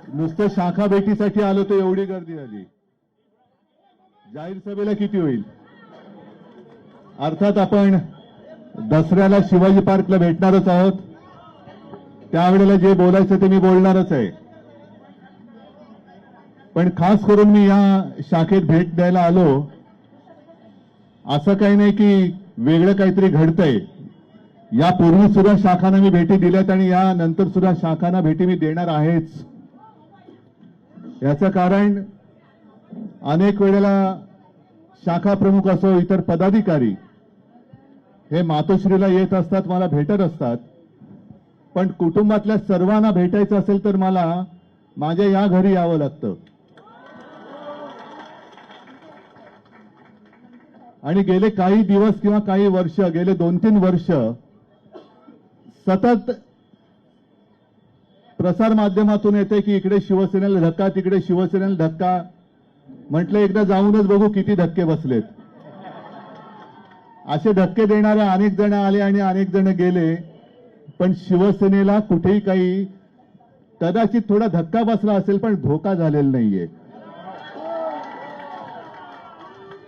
नुसतं शाखा भेटीसाठी आलो तर एवढी गर्दी झाली. जाहीर सभेला किती होईल? अर्थात आपण दसऱ्याला शिवाजी पार्कला भेटणारच आहोत. त्यावेळेला जे बोलायचं ते मी बोलणारच आहे. पण खास करून मी या शाखेत भेट द्यायला आलो. असं काही नाही की वेगळं काहीतरी घडतंय. यापूर्वी सुद्धा शाखांना मी भेटी दिल्यात आणि या नंतर सुद्धा शाखांना भेटी मी देणार आहेच. याचं कारण अनेक वेळेला शाखा प्रमुख असो इतर पदाधिकारी हे मातोश्रीला येत असतात, मला भेटत असतात. पण कुटुंबातल्या सर्वांना भेटायचं असेल तर मला माझ्या या घरी यावं लागतं. आणि गेले काही दिवस किंवा काही वर्ष, गेले 2-3 वर्ष सतत प्रसार माध्यमातून येते की इकडे शिवसेनेला धक्का, तिकडे शिवसेनेला धक्का. म्हटलं एकदा जाऊनच बघू किती धक्के बसलेत. असे धक्के देणारे अनेक जण आले आणि अनेक जण गेले. पण शिवसेनेला कुठेही काही, कदाचित थोडा धक्का बसला असेल पण धोका झालेला नाहीये.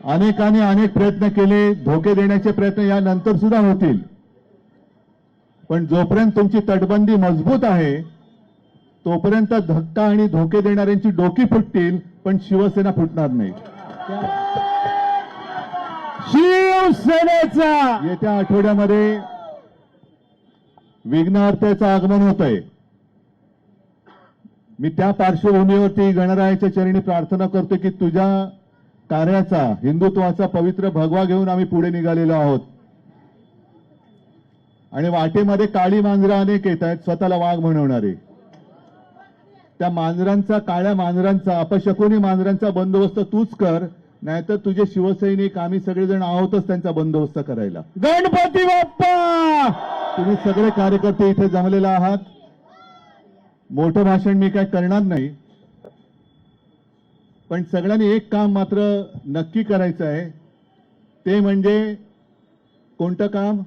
अनेकांनी अनेक प्रयत्न केले, धोके देण्याचे प्रयत्न यानंतर सुद्धा होतील. पण जोपर्यंत तुमची तटबंदी मजबूत आहे तोपर्यंत धक्का आणि धोके देणाऱ्यांची डोकी फुटतील पण शिवसेना फुटणार नाही. शिवसेनेचा येत्या आठवड्यामध्ये विघ्नहर्त्याचं आगमन होत आहे. मी त्या पार्श्वभूमीवरती गणरायाच्या चरणी प्रार्थना करतो की तुझ्या कार्याचा, हिंदुत्वाचा पवित्र भगवा घेऊन आम्ही पुढे निघालेलो आहोत. आणि वाटेमध्ये काळी मांजरं अनेक येत आहेत स्वतःला वाघ म्हणवणारे. त्या मांजरांचा, काळ्या मांजरांचा, अपशकुनी मांजरांचा बंदोबस्त तूच कर, नाहीतर तुझे शिवसैनिक आम्ही सगळेजण आहोतच त्यांचा बंदोबस्त करायला. गणपती बाप्पा, तुम्ही सगळे कार्यकर्ते इथे जमलेला आहात. मोठं भाषण मी काय करणार नाही, पण सगळ्यांनी एक काम मात्र नक्की करायचं आहे. ते म्हणजे कोणतं काम?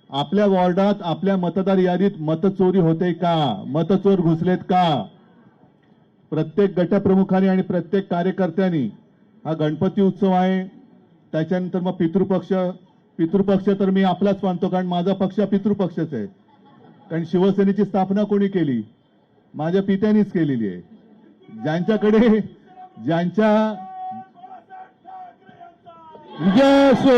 आपल्या वॉर्डात, आपल्या मतदार यादीत मतचोरी होते का, मतचोर घुसलेत का? प्रत्येक गटप्रमुखांनी आणि प्रत्येक कार्यकर्त्यांनी, हा गणपती उत्सव आहे, त्याच्यानंतर मग पितृपक्ष तर मी आपलाच मानतो कारण माझा पक्ष पितृपक्षच आहे. कारण शिवसेनेची स्थापना कोणी केली? माझ्या पित्यांनीच केलेली आहे. ज्यांच्या विजय असो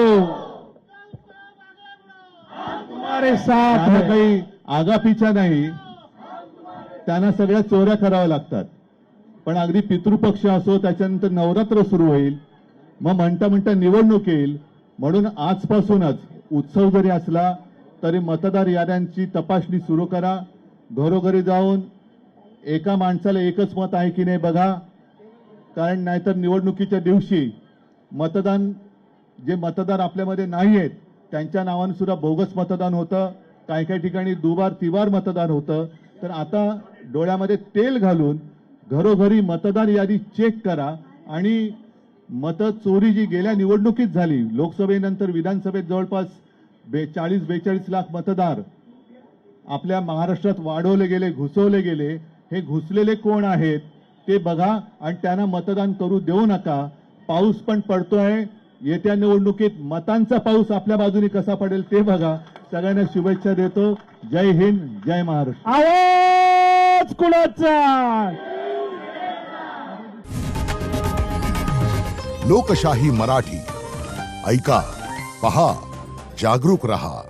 तुम्हारे साथ त्यांना है. काही आगापिछा नाही, त्यांना सगळ्या चोऱ्या कराव्या लागतात. पण अगदी पितृपक्ष असो, त्याच्यानंतर नवरात्र सुरू होईल, मग म्हणता म्हणता निवडणूक येईल. म्हणून आजपासूनच उत्सव जरी असला तरी मतदार याद्यांची तपासणी सुरू करा. घरोघरी जाऊन एका माणसाला एकच मत आहे की नाही बघा. कारण नाहीतर निवडणुकीच्या दिवशी जे मतदार आपल्यामध्ये नाही आहेत त्यांच्या नावाने सुद्धा बोगस मतदान होतं. काही काही ठिकाणी दुबार तिबार मतदान होतं. तर आता डोळ्यामध्ये तेल घालून घरोघरी मतदार यादी चेक करा. आणि मतचोरी जी गेल्या निवडणुकीत झाली, लोकसभेनंतर विधानसभेत जवळपास 40-42 लाख मतदार आपल्या महाराष्ट्रात वाढवले गेले, घुसवले गेले. हे घुसलेले कोण आहेत ते बघा आणि त्यांना मतदान करू देऊ नका. पाऊस पण पडतोय, येत्या निवडणुकीत मतांचा पाऊस आपल्या बाजूने कसा पडेल ते बघा. सगळ्यांना शुभेच्छा देतो. जय हिंद, जय महाराष्ट्र. आवाज कुणाचा? लोकशाही मराठी ऐका, पहा, जागरूक रहा.